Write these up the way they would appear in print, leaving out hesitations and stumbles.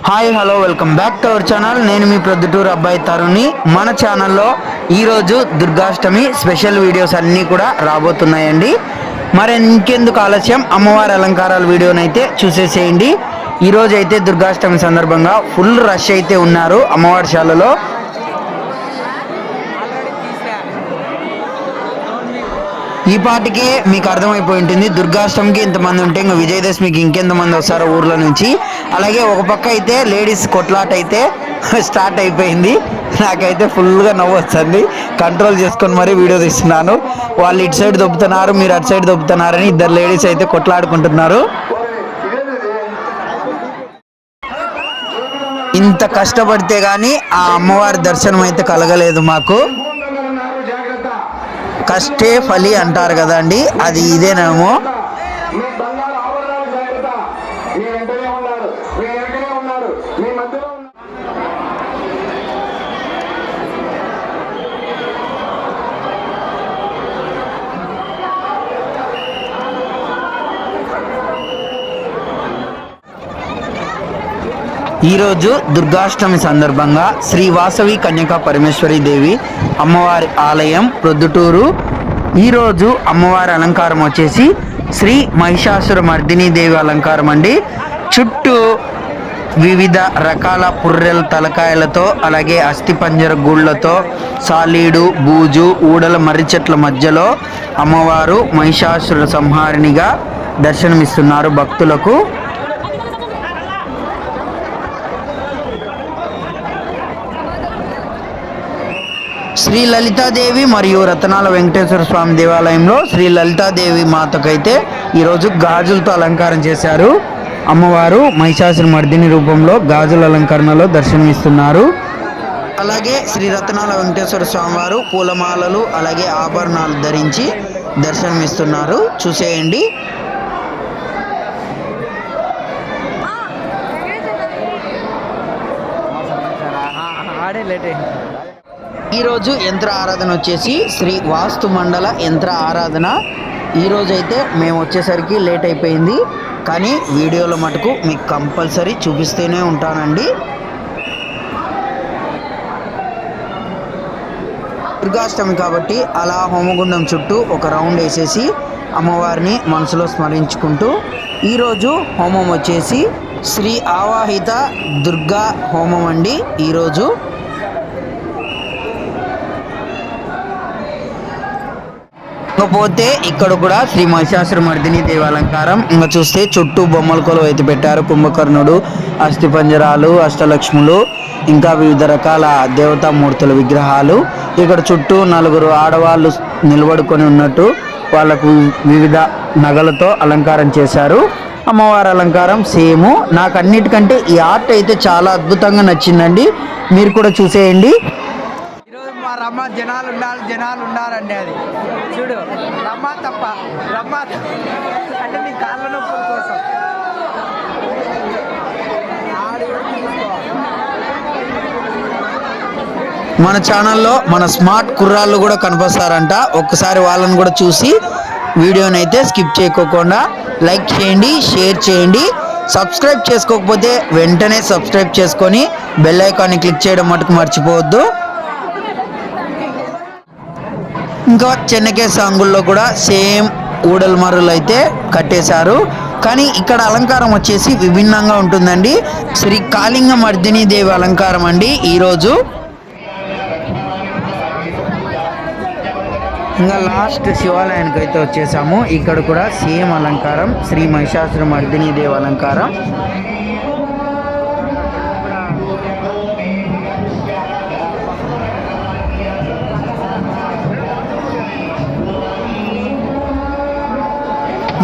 Hi hello welcome back to our channel. నేను మీ ప్రొద్దుటూరు అబ్బాయి తరుణ్ని. మన ఛానల్లో ఈరోజు దుర్గాష్టమి స్పెషల్ వీడియోస్ అన్నీ కూడా రాబోతున్నాయండి. మరి ఇంకెందుకు ఆలస్యం, అమ్మవారి అలంకారాల వీడియోనైతే చూసేసేయండి. ఈరోజు అయితే దుర్గాష్టమి సందర్భంగా ఫుల్ రష్ అయితే ఉన్నారు అమ్మవారి శాలలో. ఈ పాటికే మీకు అర్థమైపోయి ఉంటుంది దుర్గాష్టమికి ఇంతమంది ఉంటే ఇంకా విజయదశమికి ఇంకెంతమంది వస్తారో ఊర్ల నుంచి. అలాగే ఒక పక్క అయితే లేడీస్ కొట్లాట అయితే స్టార్ట్ అయిపోయింది. నాకైతే ఫుల్గా నవ్వు వస్తుంది, కంట్రోల్ చేసుకొని మరీ వీడియో తీస్తున్నాను. వాళ్ళు ఇటు సైడ్ దొబ్బుతున్నారు, మీరు అటు సైడ్ దొబ్బుతున్నారని ఇద్దరు లేడీస్ అయితే కొట్లాడుకుంటున్నారు. ఇంత కష్టపడితే కానీ ఆ అమ్మవారి దర్శనం అయితే కలగలేదు మాకు. కష్టే ఫలి అంటారు కదండి, అది ఇదేనేమో. ఈరోజు దుర్గాష్టమి సందర్భంగా శ్రీ వాసవి కన్యకా పరమేశ్వరి దేవి అమ్మవారి ఆలయం ప్రొద్దుటూరు. ఈరోజు అమ్మవారి అలంకారం వచ్చేసి శ్రీ మహిషాసుర మర్దిని దేవి అలంకారం అండి. చుట్టూ వివిధ రకాల పుర్రెల తలకాయలతో, అలాగే అస్థిపంజర గూళ్ళతో, సాలీడు బూజు ఊడల మర్రి చెట్ల మధ్యలో అమ్మవారు మహిషాసుర సంహారిణిగా దర్శనమిస్తున్నారు భక్తులకు. శ్రీ లలితాదేవి మరియు రతనాల వెంకటేశ్వర స్వామి దేవాలయంలో శ్రీ లలితాదేవి మాతకైతే ఈరోజు గాజులతో అలంకారం చేశారు. అమ్మవారు మహిషాసుర మర్దిని రూపంలో గాజుల అలంకరణలో దర్శనమిస్తున్నారు. అలాగే శ్రీ రతనాల వెంకటేశ్వర స్వామి వారు పూలమాలలు అలాగే ఆభరణాలు ధరించి దర్శనమిస్తున్నారు. చూసేయండి. ఈరోజు యంత్ర ఆరాధన వచ్చేసి శ్రీ వాస్తు మండల యంత్ర ఆరాధన. ఈరోజైతే మేము వచ్చేసరికి లేట్ అయిపోయింది, కానీ వీడియోలో మటుకు మీకు కంపల్సరీ చూపిస్తూనే ఉంటానండి. దుర్గాష్టమి కాబట్టి అలా హోమగుండం చుట్టూ ఒక రౌండ్ వేసేసి అమ్మవారిని మనసులో స్మరించుకుంటూ ఈరోజు హోమం వచ్చేసి శ్రీ ఆవాహిత దుర్గా హోమం అండి. ఈరోజు ఇకపోతే ఇక్కడ కూడా శ్రీ మహిషాసుర మర్దిని దేవి అలంకారం. ఇంకా చూస్తే చుట్టూ బొమ్మల కొలువు అయితే పెట్టారు. కుంభకర్ణుడు, అస్థిపంజరాలు, అష్టలక్ష్ములు, ఇంకా వివిధ రకాల దేవతామూర్తుల విగ్రహాలు. ఇక్కడ చుట్టూ నలుగురు ఆడవాళ్ళు నిలబడుకొని ఉన్నట్టు వాళ్ళకు వివిధ నగలతో అలంకారం చేశారు. అమ్మవారి అలంకారం సేమ్. నాకు అన్నిటికంటే ఈ ఆర్ట్ అయితే చాలా అద్భుతంగా నచ్చిందండి. మీరు కూడా చూసేయండి. రమ్మ జనాలు ఉండాలండి. అది చూడు, రమ్మ తప్ప అంటే నీ కాళ్ళ నొప్పుల కోసం. మన ఛానల్లో మన స్మార్ట్ కుర్రాళ్ళు కూడా కనిపిస్తారంట. ఒక్కసారి వాళ్ళని కూడా చూసి వీడియోని అయితే స్కిప్ చేయకోకుండా లైక్ చేయండి, షేర్ చేయండి. సబ్స్క్రైబ్ చేసుకోకపోతే వెంటనే సబ్స్క్రైబ్ చేసుకొని బెల్ ఐకాన్ని క్లిక్ చేయడం మటుకు మర్చిపోవద్దు. ఇంకా చెన్నకేశ అంగుల్లో కూడా సేమ్ ఊడల మరులు అయితే కట్టేశారు. కానీ ఇక్కడ అలంకారం వచ్చేసి విభిన్నంగా ఉంటుందండి. శ్రీ కాళింగ మర్దిని దేవి అలంకారం అండి ఈరోజు. ఇంకా లాస్ట్ శివాలయానికి అయితే వచ్చేసాము. ఇక్కడ కూడా సేమ్ అలంకారం, శ్రీ మహిషాసుర మర్దిని దేవి అలంకారం.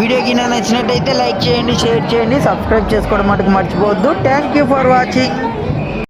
వీడియోకి నచ్చినట్టయితే లైక్ చేయండి, షేర్ చేయండి, సబ్స్క్రైబ్ చేసుకోవడం మటుకు మర్చిపోవద్దు. Thank you for watching.